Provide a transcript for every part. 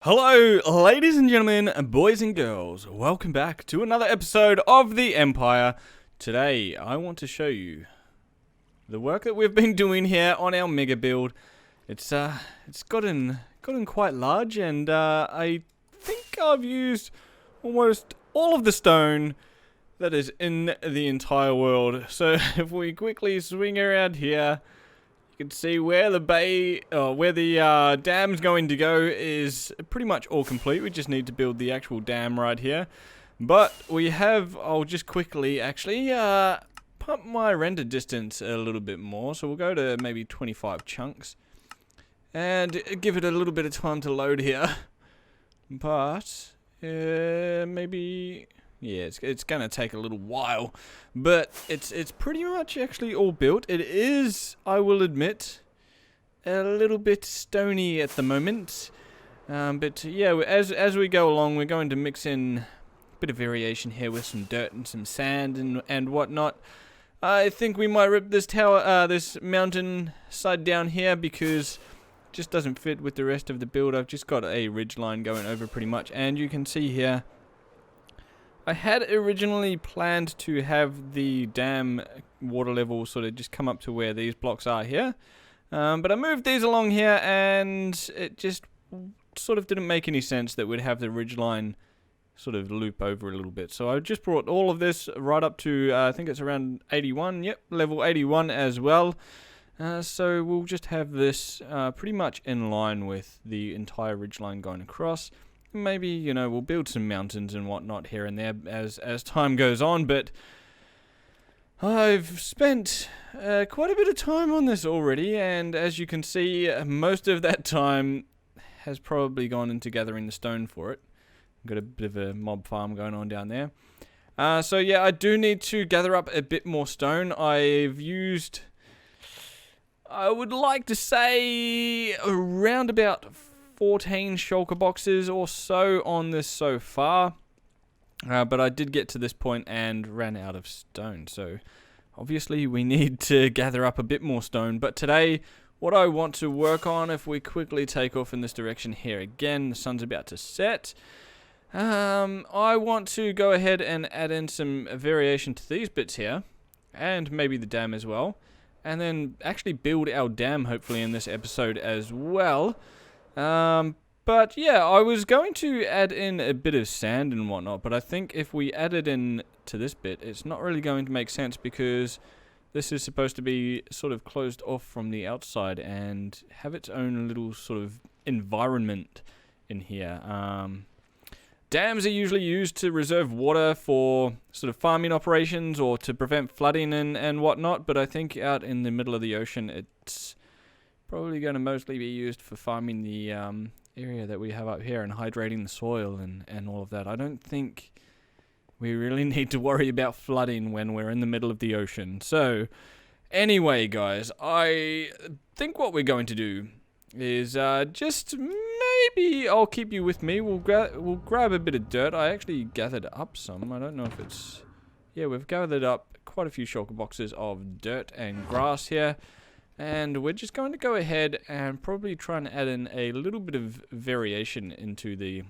Hello, ladies and gentlemen, boys and girls. Welcome back to another episode of The Empire. Today, I want to show you the work that we've been doing here on our mega build. It's gotten quite large, and I think I've used almost all of the stone that is in the entire world. So if we quickly swing around here, you can see where the dam's going to go is pretty much all complete. We just need to build the actual dam right here. But I'll just quickly actually pump my render distance a little bit more. So we'll go to maybe 25 chunks and give it a little bit of time to load here. But maybe... yeah, it's gonna take a little while, but it's pretty much actually all built. It is, I will admit, a little bit stony at the moment, but yeah, as we go along, we're going to mix in a bit of variation here with some dirt and some sand and whatnot. I think we might rip this this mountain side down here because it just doesn't fit with the rest of the build. I've just got a ridge line going over pretty much, and you can see here, I had originally planned to have the dam water level sort of just come up to where these blocks are here. But I moved these along here and it just sort of didn't make any sense that we'd have the ridgeline sort of loop over a little bit. So I just brought all of this right up to, I think it's around 81, yep, level 81 as well. So we'll just have this pretty much in line with the entire ridgeline going across. Maybe, you know, we'll build some mountains and whatnot here and there as time goes on, but I've spent quite a bit of time on this already, and as you can see, most of that time has probably gone into gathering the stone for it. Got a bit of a mob farm going on down there. So yeah, I do need to gather up a bit more stone. I've used, I would like to say, around about 14 shulker boxes or so on this so far, but I did get to this point and ran out of stone, so obviously we need to gather up a bit more stone. But today, what I want to work on, if we quickly take off in this direction here again, the sun's about to set, I want to go ahead and add in some variation to these bits here, and maybe the dam as well, and then actually build our dam hopefully in this episode as well. But yeah, I was going to add in a bit of sand and whatnot, but I think if we add it in to this bit, it's not really going to make sense because this is supposed to be sort of closed off from the outside and have its own little sort of environment in here. Dams are usually used to reserve water for sort of farming operations or to prevent flooding and whatnot, but I think out in the middle of the ocean, it's probably going to mostly be used for farming the area that we have up here and hydrating the soil and all of that. I don't think we really need to worry about flooding when we're in the middle of the ocean. So, anyway, guys, I think what we're going to do is just maybe I'll keep you with me. We'll grab a bit of dirt. I actually gathered up some. I don't know if it's... yeah, we've gathered up quite a few shulker boxes of dirt and grass here. And we're just going to go ahead and probably try and add in a little bit of variation into the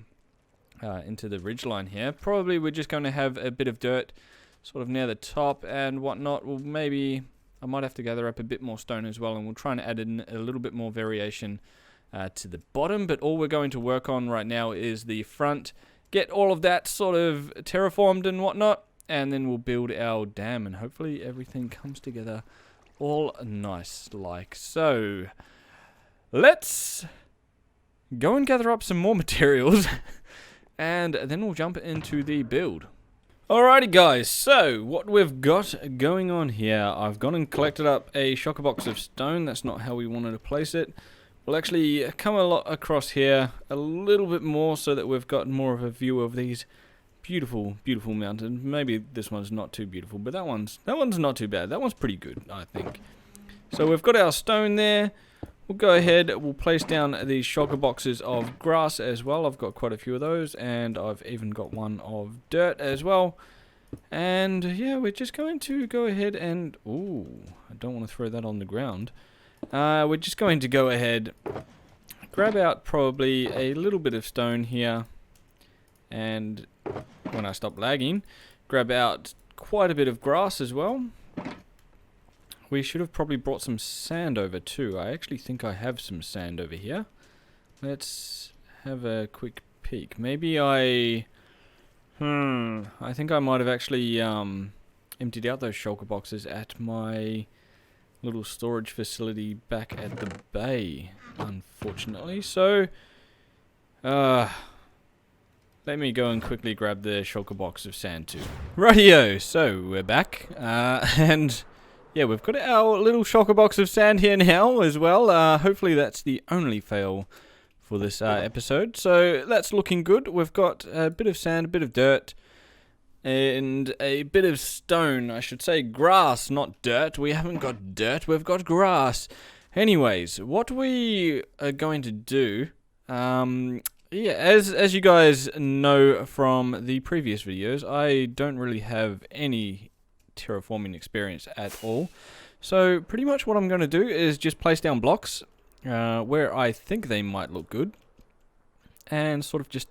ridgeline here. Probably we're just going to have a bit of dirt sort of near the top and whatnot. Well, maybe I might have to gather up a bit more stone as well, and we'll try and add in a little bit more variation to the bottom. But all we're going to work on right now is the front. Get all of that sort of terraformed and whatnot, and then we'll build our dam, and hopefully everything comes together all nice like so. Let's go and gather up some more materials and then we'll jump into the build. Alrighty guys, so what we've got going on here, I've gone and collected up a shulker box of stone. That's not how we wanted to place it. We'll actually come across here a little bit more so that we've got more of a view of these beautiful, beautiful mountain. Maybe this one's not too beautiful, but that one's not too bad. That one's pretty good, I think. So we've got our stone there. We'll go ahead, we'll place down these shulker boxes of grass as well. I've got quite a few of those, and I've even got one of dirt as well. And yeah, we're just going to go ahead and... ooh, I don't want to throw that on the ground. We're just going to go ahead, grab out probably a little bit of stone here, and when I stop lagging, grab out quite a bit of grass as well. We should have probably brought some sand over too. I actually think I have some sand over here. Let's have a quick peek. Maybe I think I might have actually emptied out those shulker boxes at my little storage facility back at the bay, unfortunately. So, let me go and quickly grab the shulker box of sand too. Rightio, so we're back, and yeah, we've got our little shulker box of sand here now as well. Hopefully that's the only fail for this episode. So that's looking good. We've got a bit of sand, a bit of dirt, and a bit of stone. I should say grass, not dirt. We haven't got dirt, we've got grass. Anyways, what we are going to do, yeah, as you guys know from the previous videos, I don't really have any terraforming experience at all. So pretty much what I'm going to do is just place down blocks where I think they might look good, and sort of just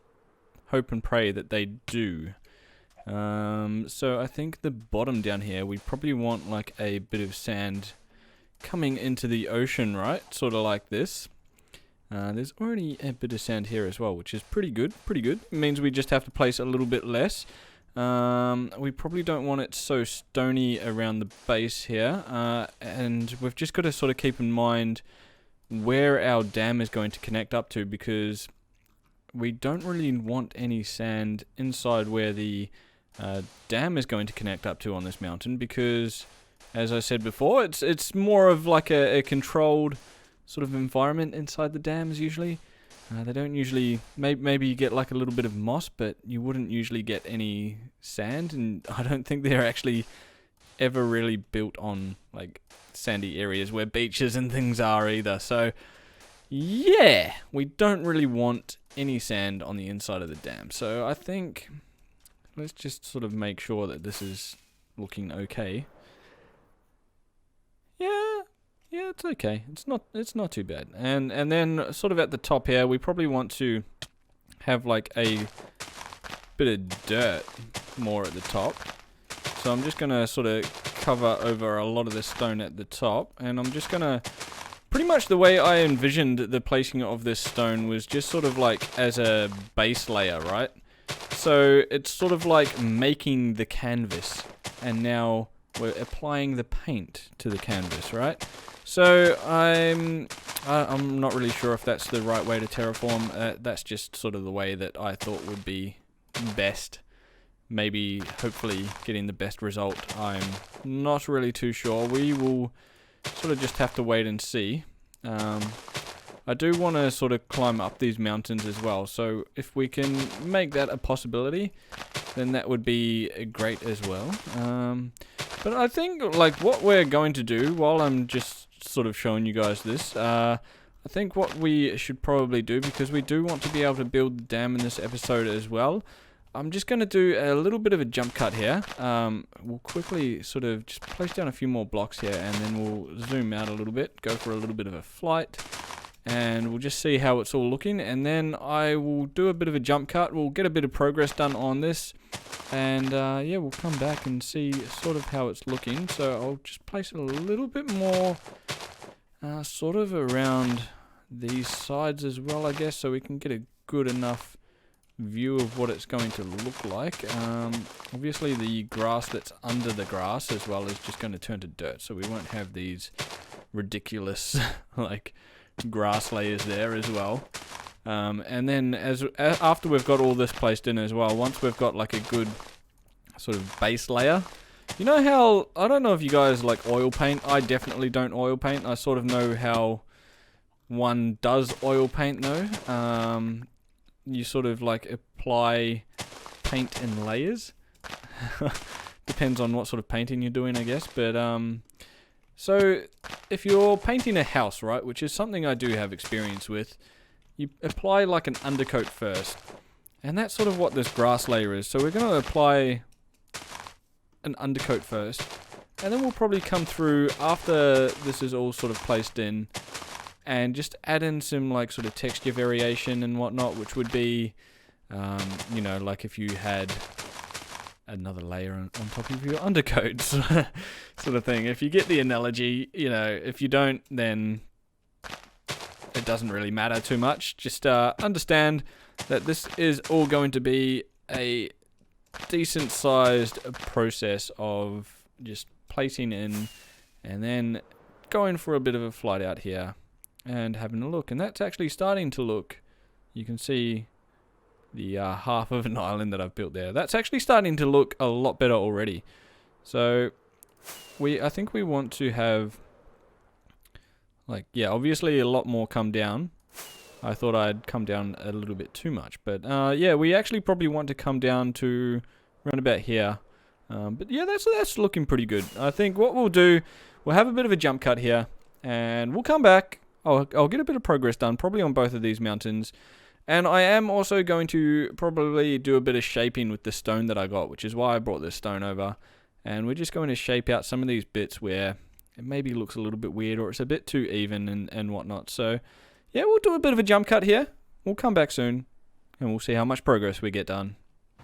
hope and pray that they do. So I think the bottom down here, we probably want like a bit of sand coming into the ocean, right? Sort of like this. There's already a bit of sand here as well, which is pretty good, It means we just have to place a little bit less. We probably don't want it so stony around the base here, and we've just got to sort of keep in mind where our dam is going to connect up to, because we don't really want any sand inside where the dam is going to connect up to on this mountain, because as I said before, it's more of like a controlled sort of environment inside the dams usually. They don't usually, maybe you get like a little bit of moss, but you wouldn't usually get any sand, and I don't think they're actually ever really built on like sandy areas where beaches and things are either. So yeah, we don't really want any sand on the inside of the dam. So I think let's just sort of make sure that this is looking okay. Yeah, it's okay. It's not too bad. And then sort of at the top here, we probably want to have like a bit of dirt more at the top. So I'm just gonna sort of cover over a lot of the stone at the top, and I'm just gonna, pretty much the way I envisioned the placing of this stone was just sort of like as a base layer, right? So it's sort of like making the canvas, and now we're applying the paint to the canvas, right? So I'm not really sure if that's the right way to terraform. That's just sort of the way that I thought would be best. Maybe, hopefully, getting the best result. I'm not really too sure. We will sort of just have to wait and see. I do want to sort of climb up these mountains as well. So if we can make that a possibility, then that would be great as well. But I think like what we're going to do, while I'm just sort of showing you guys this, I think what we should probably do, because we do want to be able to build the dam in this episode as well, I'm just going to do a little bit of a jump cut here. We'll quickly sort of just place down a few more blocks here, and then we'll zoom out a little bit, go for a little bit of a flight, and we'll just see how it's all looking, and then I will do a bit of a jump cut. We'll get a bit of progress done on this, and yeah, we'll come back and see sort of how it's looking. So I'll just place a little bit more sort of around these sides as well, I guess, so we can get a good enough view of what it's going to look like. Obviously the grass that's under the grass as well is just going to turn to dirt, so we won't have these ridiculous like grass layers there as well. And then after we've got all this placed in as well, once we've got like a good sort of base layer, you know how, I don't know if you guys like oil paint. I definitely don't oil paint. I sort of know how one does oil paint though. You sort of like apply paint in layers. Depends on what sort of painting you're doing, I guess. But so if you're painting a house, right, which is something I do have experience with, you apply like an undercoat first. And that's sort of what this grass layer is. So we're going to apply an undercoat first, and then we'll probably come through after this is all sort of placed in, and just add in some like sort of texture variation and whatnot, which would be, you know, like if you had another layer on top of your undercoat sort of thing. If you get the analogy, you know, if you don't, then it doesn't really matter too much. Just understand that this is all going to be a decent sized process of just placing in and then going for a bit of a flight out here and having a look. And that's actually starting to look, you can see the half of an island that I've built there. That's actually starting to look a lot better already. So I think we want to have, like, yeah, obviously a lot more come down. I thought I'd come down a little bit too much, but yeah, we actually probably want to come down to around about here. But yeah, that's looking pretty good. I think what we'll do, we'll have a bit of a jump cut here, and we'll come back. I'll get a bit of progress done, probably on both of these mountains. And I am also going to probably do a bit of shaping with the stone that I got, which is why I brought this stone over. And we're just going to shape out some of these bits where it maybe looks a little bit weird or it's a bit too even and whatnot. So yeah, we'll do a bit of a jump cut here. We'll come back soon and we'll see how much progress we get done.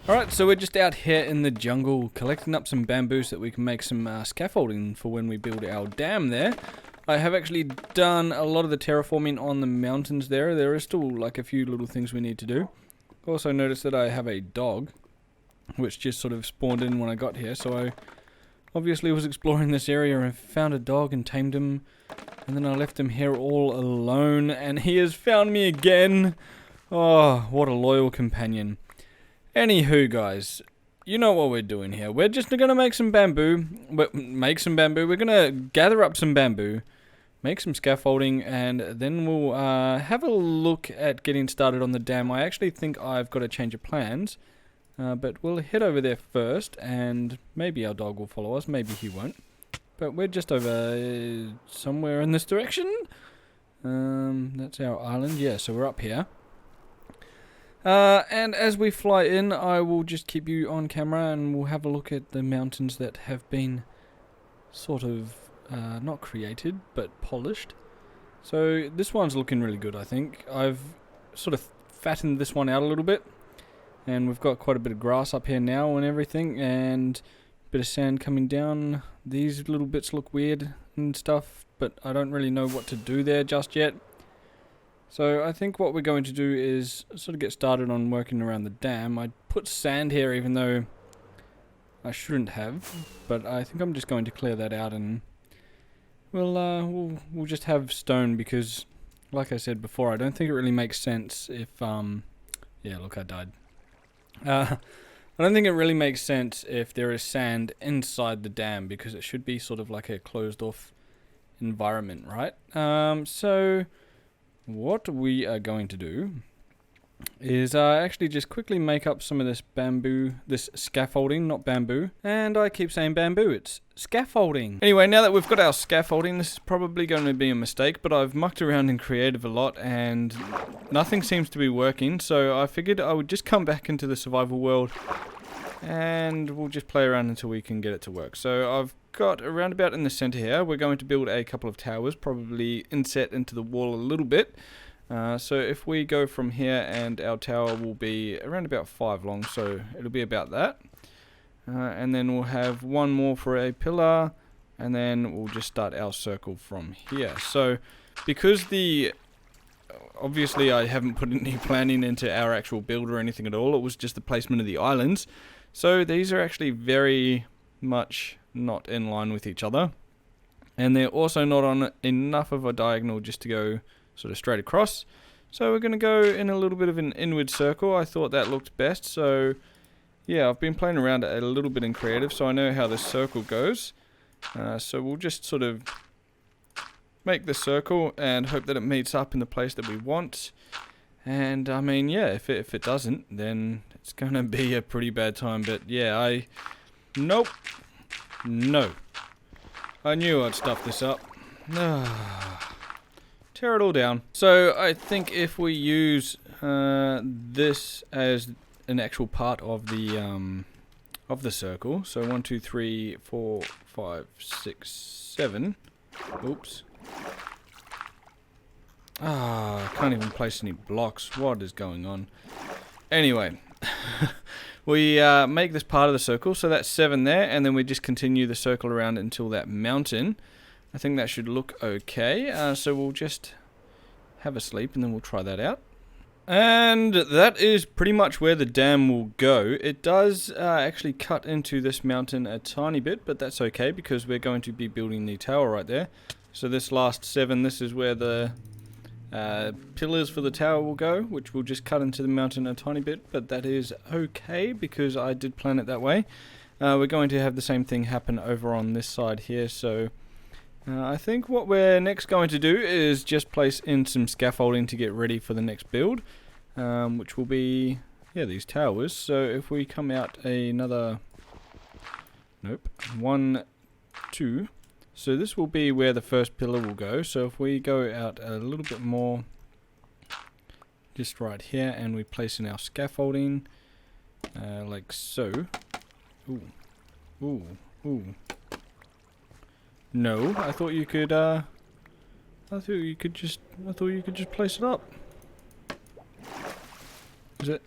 Alright, so we're just out here in the jungle collecting up some bamboo so that we can make some scaffolding for when we build our dam there. I have actually done a lot of the terraforming on the mountains there. There is still like a few little things we need to do. Also noticed that I have a dog, which just sort of spawned in when I got here. So I obviously was exploring this area and found a dog and tamed him. And then I left him here all alone and he has found me again. Oh, what a loyal companion. Anywho, guys, you know what we're doing here. We're just going to make some bamboo. We're going to gather up some bamboo, make some scaffolding, and then we'll have a look at getting started on the dam. I actually think I've got a change of plans, but we'll head over there first, and maybe our dog will follow us. Maybe he won't. But we're just over somewhere in this direction. That's our island. Yeah, so we're up here. And as we fly in, I will just keep you on camera and we'll have a look at the mountains that have been sort of, not created, but polished. So this one's looking really good, I think. I've sort of fattened this one out a little bit. And we've got quite a bit of grass up here now and everything, and a bit of sand coming down. These little bits look weird and stuff, but I don't really know what to do there just yet. So I think what we're going to do is sort of get started on working around the dam. I put sand here even though I shouldn't have, but I think I'm just going to clear that out and we'll just have stone because, like I said before, I don't think it really makes sense if yeah, look, I died. I don't think it really makes sense if there is sand inside the dam because it should be sort of like a closed off environment, right? So what we are going to do is actually just quickly make up some of this bamboo, this scaffolding, not bamboo. And I keep saying bamboo, it's scaffolding. Anyway, now that we've got our scaffolding, this is probably going to be a mistake, but I've mucked around in creative a lot and nothing seems to be working. So I figured I would just come back into the survival world and we'll just play around until we can get it to work. So I've got around about in the center here, we're going to build a couple of towers, probably inset into the wall a little bit. So if we go from here, and our tower will be around about 5 long, so it'll be about that. And then we'll have one more for a pillar, and then we'll just start our circle from here. So because obviously I haven't put any planning into our actual build or anything at all, it was just the placement of the islands. So these are actually very much not in line with each other, and they're also not on enough of a diagonal just to go sort of straight across. So we're going to go in a little bit of an inward circle. I thought that looked best, so yeah, I've been playing around a little bit in creative, so I know how this circle goes. So we'll just sort of make the circle and hope that it meets up in the place that we want. And I mean, yeah, if it doesn't, then it's going to be a pretty bad time. But yeah, nope. No. I knew I'd stuff this up. Tear it all down. So I think if we use this as an actual part of the circle, so 1, 2, 3, 4, 5, 6, 7. Oops. Ah, I can't even place any blocks. What is going on? Anyway, we make this part of the circle, so that's 7 there, and then we just continue the circle around until that mountain. I think that should look okay, so we'll just have a sleep and then we'll try that out. And that is pretty much where the dam will go. It does actually cut into this mountain a tiny bit, but that's okay because we're going to be building the tower right there. So this last 7, this is where the pillars for the tower will go, which will just cut into the mountain a tiny bit, but that is okay because I did plan it that way. We're going to have the same thing happen over on this side here, so I think what we're next going to do is just place in some scaffolding to get ready for the next build, which will be, yeah, these towers. So if we come out another, nope, 1, 2, so this will be where the first pillar will go. So if we go out a little bit more, just right here, and we place in our scaffolding, like so. Ooh, ooh, ooh. No, I thought you could, I thought you could just place it up. Is it?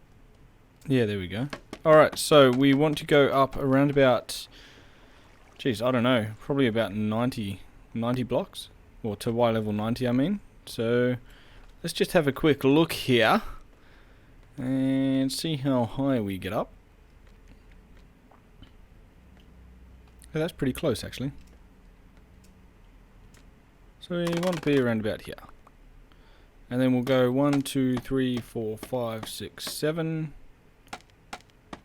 Yeah, there we go. Alright, so we want to go up around about, geez, I don't know, probably about 90 blocks. Or to Y level 90, I mean. So, let's just have a quick look here. And see how high we get up. Oh, that's pretty close, actually. So we want to be around about here. And then we'll go 1, 2, 3, 4, 5, 6, 7.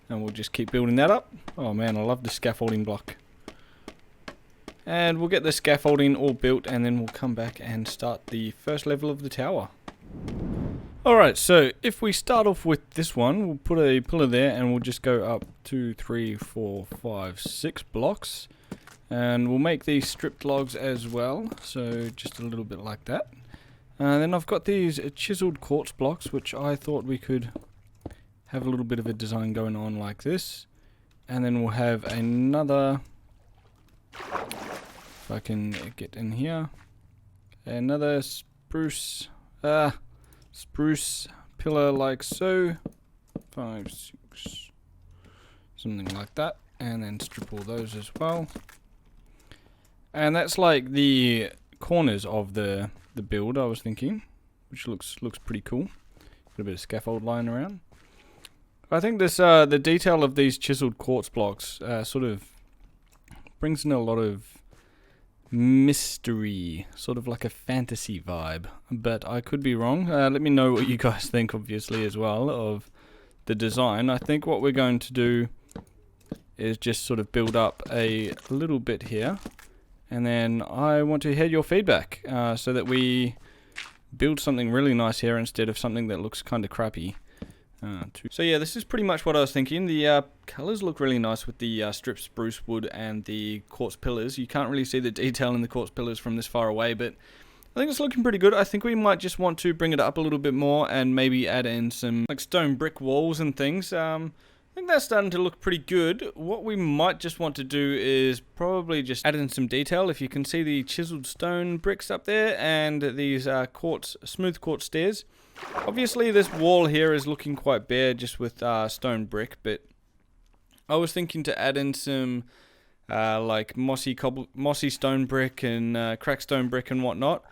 And we'll just keep building that up. Oh man, I love the scaffolding block. And we'll get the scaffolding all built and then we'll come back and start the first level of the tower. Alright, so if we start off with this one, we'll put a pillar there and we'll just go up 2, 3, 4, 5, 6 blocks. And we'll make these stripped logs as well, so just a little bit like that. And then I've got these chiseled quartz blocks, which I thought we could have a little bit of a design going on like this. And then we'll have another, if I can get in here, another spruce pillar like so. 5, 6, something like that. And then strip all those as well. And that's like the corners of the build, I was thinking, which looks pretty cool. Got a bit of scaffold lying around. I think this the detail of these chiseled quartz blocks sort of brings in a lot of mystery, sort of like a fantasy vibe. But I could be wrong. Let me know what you guys think, obviously, as well, of the design. I think what we're going to do is just sort of build up a little bit here. And then I want to hear your feedback so that we build something really nice here instead of something that looks kind of crappy. So yeah, this is pretty much what I was thinking. The colors look really nice with the stripped spruce wood and the quartz pillars. You can't really see the detail in the quartz pillars from this far away, but I think it's looking pretty good. I think we might just want to bring it up a little bit more and maybe add in some like stone brick walls and things. I think that's starting to look pretty good. What we might just want to do is probably just add in some detail. If you can see the chiseled stone bricks up there and these smooth quartz stairs. Obviously this wall here is looking quite bare just with stone brick, but I was thinking to add in some like mossy stone brick and cracked stone brick and whatnot.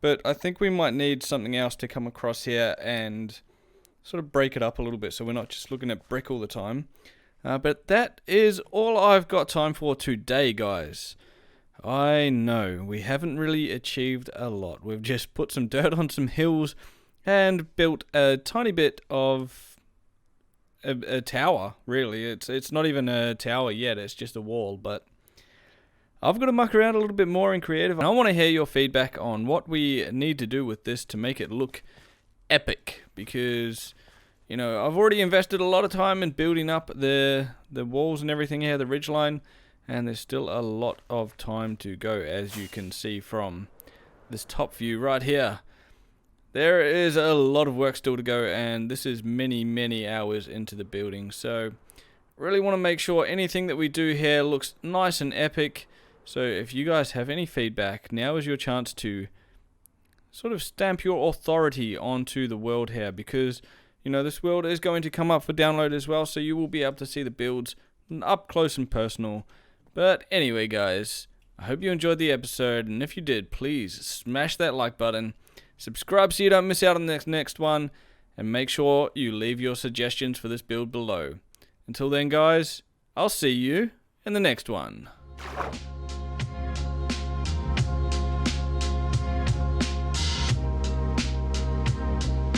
But I think we might need something else to come across here and sort of break it up a little bit so we're not just looking at brick all the time. But that is all I've got time for today, guys. I know, we haven't really achieved a lot. We've just put some dirt on some hills and built a tiny bit of a tower, really. It's not even a tower yet, it's just a wall, but I've got to muck around a little bit more in creative. And I want to hear your feedback on what we need to do with this to make it look epic, because you know I've already invested a lot of time in building up the walls and everything here, the ridgeline, and there's still a lot of time to go, as you can see from this top view right here. There is a lot of work still to go, and this is many hours into the building, so really want to make sure anything that we do here looks nice and epic. So if you guys have any feedback, now is your chance to sort of stamp your authority onto the world here, because you know this world is going to come up for download as well, so you will be able to see the builds up close and personal. But anyway, guys, I hope you enjoyed the episode, and if you did, please smash that like button, subscribe so you don't miss out on the next one, and make sure you leave your suggestions for this build below. Until then, guys, I'll see you in the next one.